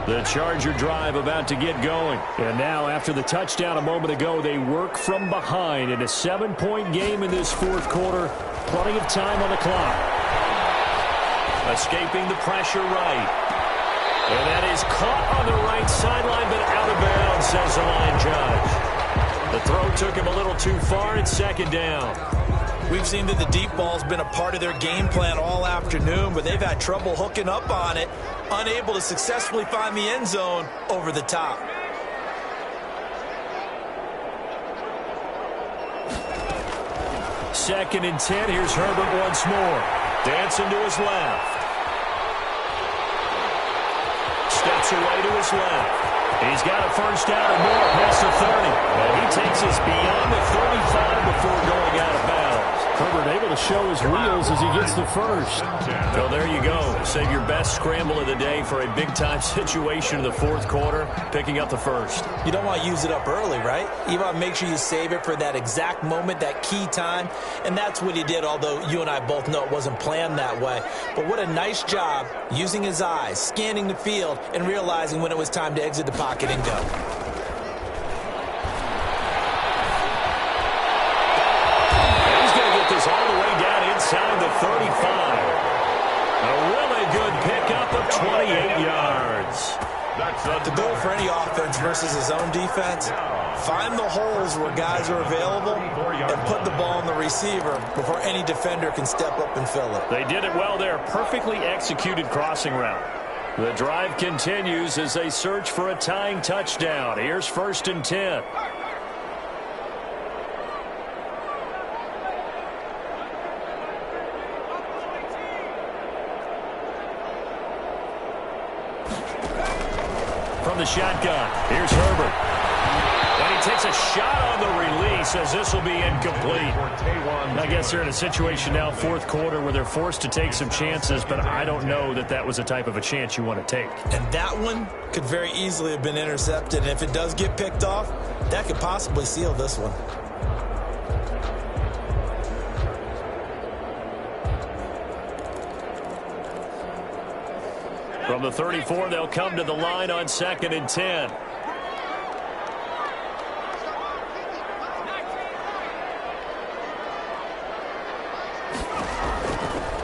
The Charger drive about to get going. And now, after the touchdown a moment ago, they work from behind in a 7-point game in this fourth quarter. Plenty of time on the clock. Escaping the pressure right. And that is caught on the right sideline, but out of bounds, says the line judge. The throw took him a little too far. It's second down. We've seen that the deep ball's been a part of their game plan all afternoon, but they've had trouble hooking up on it, unable to successfully find the end zone over the top. Second and 10. Here's Herbert once more. Dancing to his left. Steps away to his left. He's got a first down and more past the 30. And he takes us beyond the 35 before going out of bounds. Herbert able to show his wheels as he gets the first. So there you go. Save your best scramble of the day for a big-time situation in the fourth quarter, picking up the first. You don't want to use it up early, right? You want to make sure you save it for that exact moment, that key time. And that's what he did, although you and I both know it wasn't planned that way. But what a nice job using his eyes, scanning the field, and realizing when it was time to exit the pocket and go. All the way down inside the 35. A really good pickup of 28 yards. The goal for any offense versus his own defense, find the holes where guys are available and put the ball on the receiver before any defender can step up and fill it. They did it well there. Perfectly executed crossing route. The drive continues as they search for a tying touchdown. Here's 1st and 10. From the shotgun, here's Herbert. And he takes a shot on the release as this will be incomplete. I guess they're in a situation now, 4th quarter, where they're forced to take some chances, but I don't know that that was the type of a chance you want to take. And that one could very easily have been intercepted. And if it does get picked off, that could possibly seal this one. From the 34, they'll come to the line on 2nd and 10.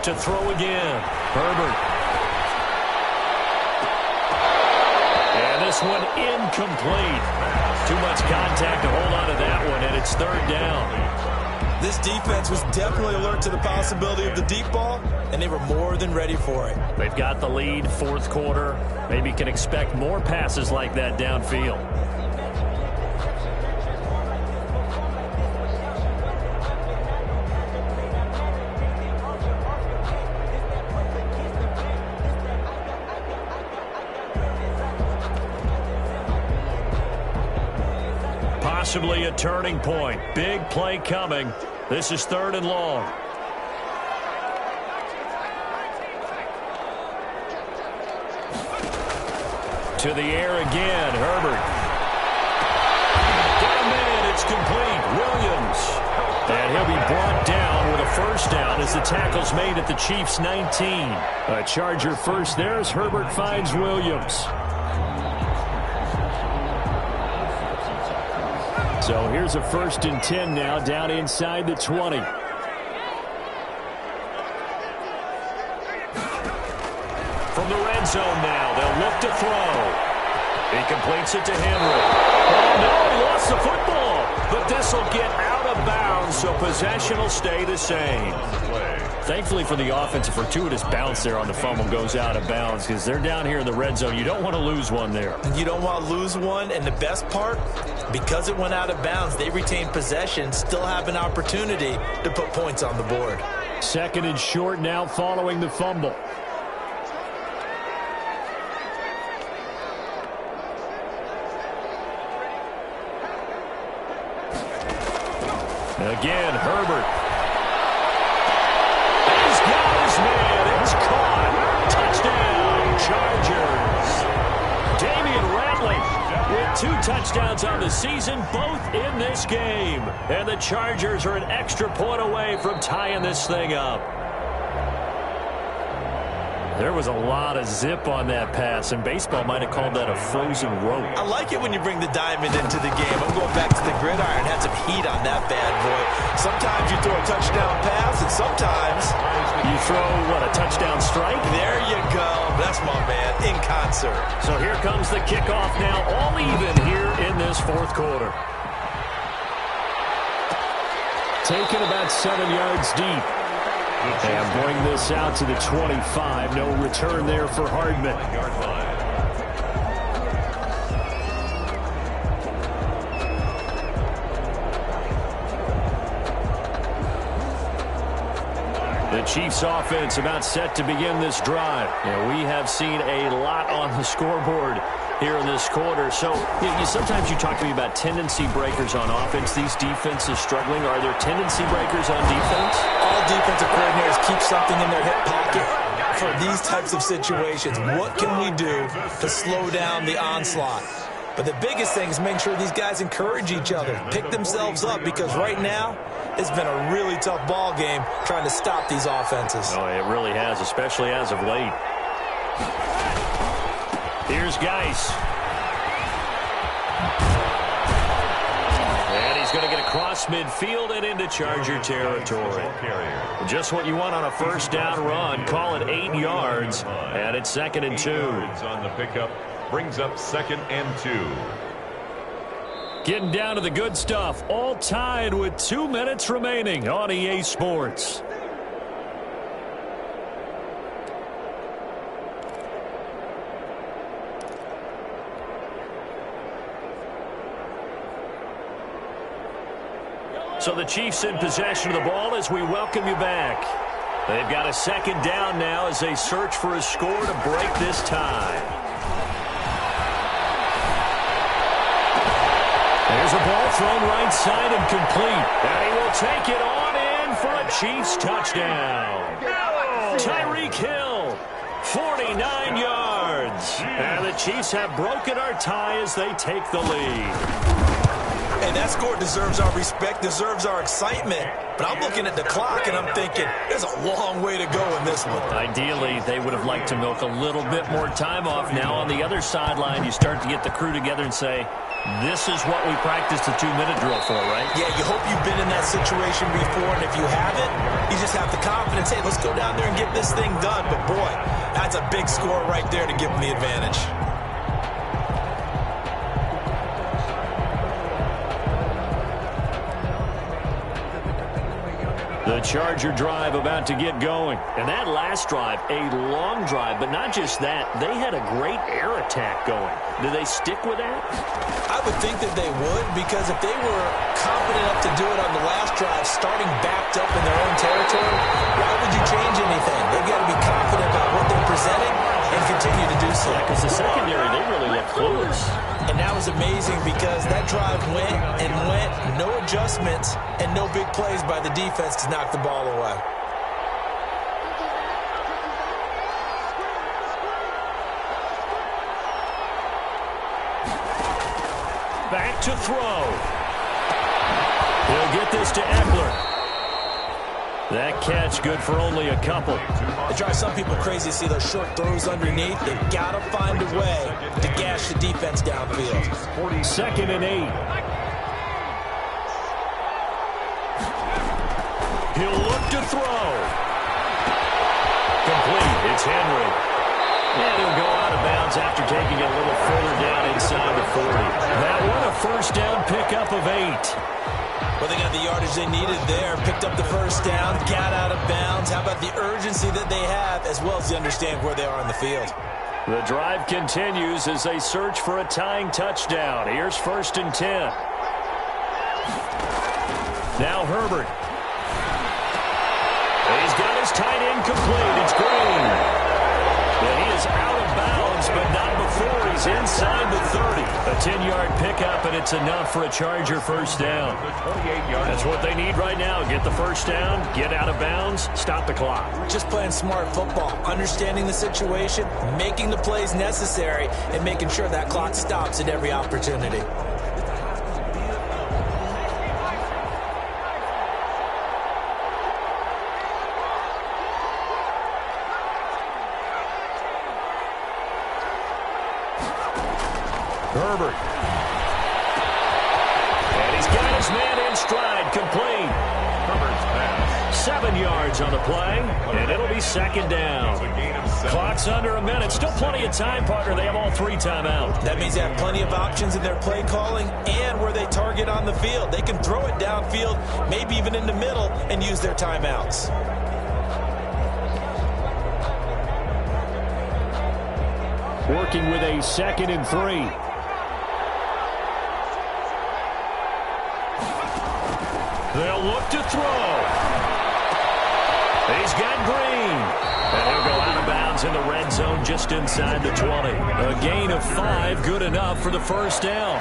To throw again, Herbert. And this one incomplete. Too much contact to hold on to that one, and it's 3rd down. This defense was definitely alert to the possibility of the deep ball, and they were more than ready for it. They've got the lead, 4th quarter. Maybe can expect more passes like that downfield. Possibly a turning point. Big play coming. This is 3rd and long. To the air again, Herbert. Got a man, it's complete. Williams. And he'll be brought down with a 1st down as the tackle's made at the Chiefs' 19. A Charger first there as Herbert finds Williams. So here's a 1st and 10 now down inside the 20. From the red zone now, they'll look to throw. He completes it to Henry. Oh, no, he lost the football. But this will get out of bounds, so possession will stay the same. Thankfully for the offense, a fortuitous bounce there on the fumble goes out of bounds because they're down here in the red zone. You don't want to lose one there. You don't want to lose one, and the best part, because it went out of bounds, they retain possession, still have an opportunity to put points on the board. 2nd and short now following the fumble. Again, Herbert. He's got his man. It's caught. Touchdown, Chargers. Damian Ratley with 2 touchdowns on the season, both in this game. And the Chargers are an extra point away from tying this thing up. There was a lot of zip on that pass, and baseball might have called that a frozen rope. I like it when you bring the diamond into the game. I'm going back to the gridiron. Had some heat on that bad boy. Sometimes you throw a touchdown pass, and sometimes you throw, what, a touchdown strike? There you go. That's my man, in concert. So here comes the kickoff now, all even here in this 4th quarter. Taken about 7 yards deep. And bring this out to the 25. No return there for Hardman. The Chiefs offense about set to begin this drive. And we have seen a lot on the scoreboard here in this quarter. So sometimes you talk to me about tendency breakers on offense. These defenses struggling. Are there tendency breakers on defense? All defensive coordinators keep something in their hip pocket for these types of situations. What can we do to slow down the onslaught? But the biggest thing is make sure these guys encourage each other, pick themselves up, because right now it's been a really tough ball game trying to stop these offenses. Oh, it really has, especially as of late. Here's Geis. And he's going to get across midfield and into Charger territory. Just what you want on a 1st down run. Call it 8 yards. And it's 2nd and 2. On the pickup brings up 2nd and 2. Getting down to the good stuff. All tied with 2 minutes remaining on EA Sports. So the Chiefs in possession of the ball as we welcome you back. They've got a 2nd down now as they search for a score to break this tie. There's a ball thrown right side and complete. And he will take it on in for a Chiefs touchdown. Tyreek Hill, 49 yards. And the Chiefs have broken our tie as they take the lead. And that score deserves our respect, deserves our excitement. But I'm looking at the clock, and I'm thinking, there's a long way to go in this one. Ideally, they would have liked to milk a little bit more time off. Now on the other sideline, you start to get the crew together and say, this is what we practiced the 2-minute drill for, right? Yeah, you hope you've been in that situation before, and if you haven't, you just have the confidence, hey, let's go down there and get this thing done. But, boy, that's a big score right there to give them the advantage. The Charger drive about to get going. And that last drive, a long drive, but not just that. They had a great air attack going. Do they stick with that? I would think that they would, because if they were confident enough to do it on the last drive, starting backed up in their own territory, why would you change anything? They've got to be confident about what they're presenting and continue to do so. Because the secondary, they really look clueless. And that was amazing because that drive went and went, no adjustments, and no big plays by the defense to knock the ball away. Back to throw. He'll get this to Eckler. That catch good for only a couple. It drives some people crazy to see those short throws underneath. They've got to find a way to gash the defense downfield. 2nd and 8. He'll look to throw. Complete. It's Henry. And he'll go out of bounds after taking it a little further down inside the 40. That one a first down pickup of 8. Well, they got the yardage they needed there, picked up the first down, got out of bounds. How about the urgency that they have, as well as they understand where they are on the field? The drive continues as they search for a tying touchdown. Here's 1st and 10. Now Herbert. He's got his tight end complete. It's Green. And he is out of bounds, but not before he's inside the 30. A 10-yard pickup, and it's enough for a Charger first down. That's what they need right now. Get the first down, get out of bounds, stop the clock. Just playing smart football, understanding the situation, making the plays necessary, and making sure that clock stops at every opportunity. Herbert. And he's got his man in stride, complete. Herbert's pass. 7 yards on the play, and it'll be 2nd down. Clock's under a minute. Still plenty of time, partner. They have all 3 timeouts. That means they have plenty of options in their play calling and where they target on the field. They can throw it downfield, maybe even in the middle, and use their timeouts. Working with a 2nd and 3. They'll look to throw. He's got Green. And he'll go out of bounds in the red zone just inside the 20. A gain of 5, good enough for the first down.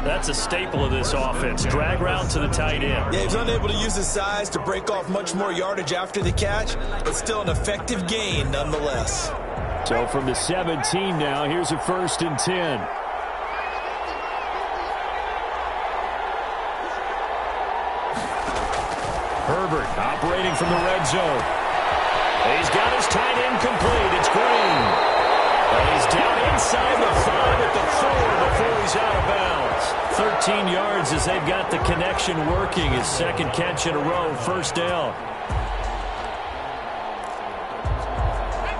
That's a staple of this offense. Drag route to the tight end. Yeah, he's unable to use his size to break off much more yardage after the catch, but still an effective gain nonetheless. So from the 17 now, here's a 1st and 10. Herbert operating from the red zone. He's got his tight end complete. It's Green. And he's down inside the 5 at the 4 before he's out of bounds. 13 yards as they've got the connection working. His 2nd catch in a row, first down.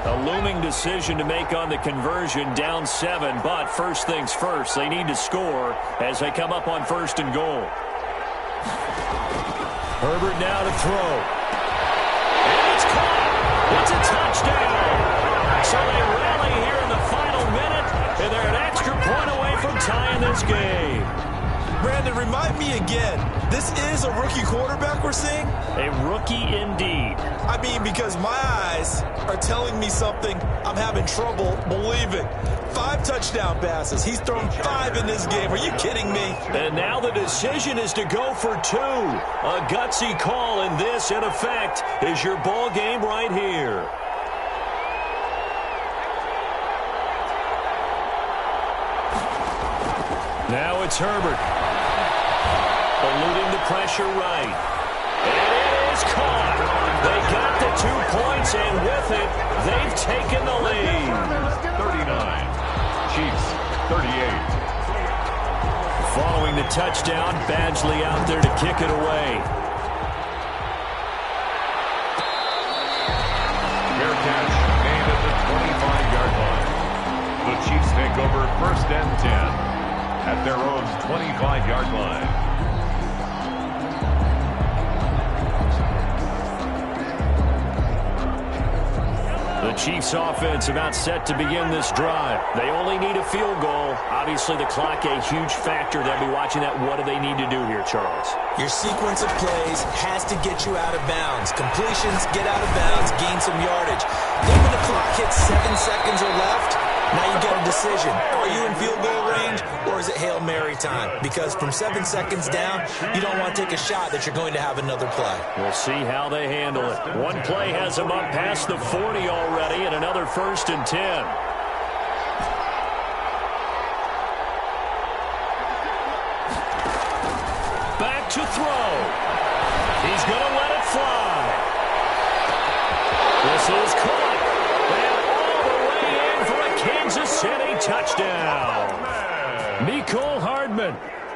A looming decision to make on the conversion, down 7, but first things first, they need to score as they come up on 1st and goal. Herbert now to throw. And it's caught. It's a touchdown. So they rally here in the final minute, and they're an extra point away from tying this game. Brandon, remind me again, this is a rookie quarterback we're seeing? A rookie indeed. I mean, because my eyes are telling me something I'm having trouble believing. 5 touchdown passes. He's thrown 5 in this game. Are you kidding me? And now the decision is to go for 2. A gutsy call, and this, in effect, is your ball game right here. Now it's Herbert. Eluding the pressure right. And it is caught. They got the 2 points, and with it, they've taken the lead. 39. Chiefs, 38. Following the touchdown, Badgley out there to kick it away. Fair catch made at the 25-yard line. The Chiefs take over 1st and 10 at their own 25-yard line. The Chiefs offense about set to begin this drive. They only need a field goal. Obviously, the clock a huge factor. They'll be watching that. What do they need to do here, Charles? Your sequence of plays has to get you out of bounds. Completions, get out of bounds, gain some yardage. Then when the clock hits 7 seconds or left, now you get a decision. Are you in field goal range, or is it Hail Mary time? Because from 7 seconds down, you don't want to take a shot that you're going to have another play. We'll see how they handle it. One play has them up past the 40 already, and another 1st and 10. Back to throw. He's going to let it fly. This is caught. And all the way in for a Kansas City touchdown. Mecole Hardman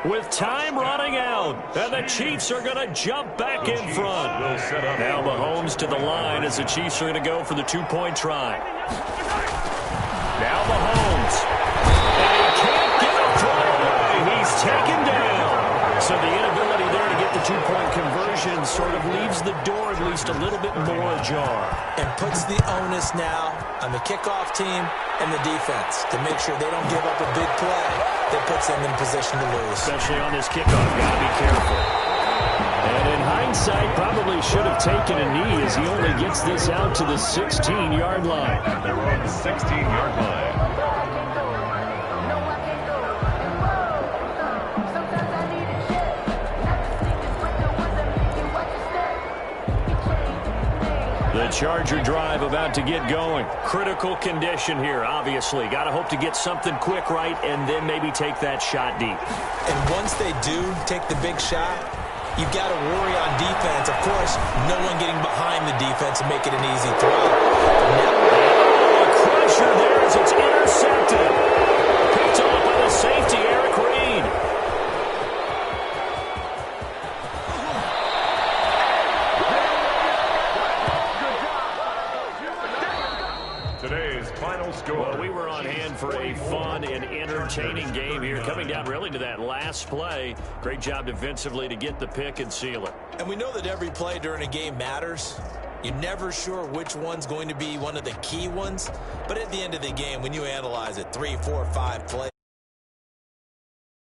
with time running out. And the Chiefs are going to jump back in front. Now Mahomes to the line as the Chiefs are going to go for the 2-point try. Now Mahomes. And he can't get a throw away. He's taken down. So the inability there to get the 2-point conversion sort of leaves the door at least a little bit more ajar. And puts the onus now on the kickoff team and the defense to make sure they don't give up a big play that puts them in position to lose. Especially on this kickoff. Got to be careful. And in hindsight, probably should have taken a knee as he only gets this out to the 16-yard line. They're on the 16-yard line. The Charger drive about to get going. Critical condition here, obviously. Got to hope to get something quick right and then maybe take that shot deep. And once they do take the big shot, you've got to worry on defense. Of course, no one getting behind the defense and make it an easy throw. A crusher there as it's intercepted. Picked off by the safety, Eric Reed. Today's final score. Well, we were on hand for a fun and entertaining game here. Coming down really to that last play. Great job defensively to get the pick and seal it. And we know that every play during a game matters. You're never sure which one's going to be one of the key ones. But at the end of the game, when you analyze it, 3, 4, 5 plays.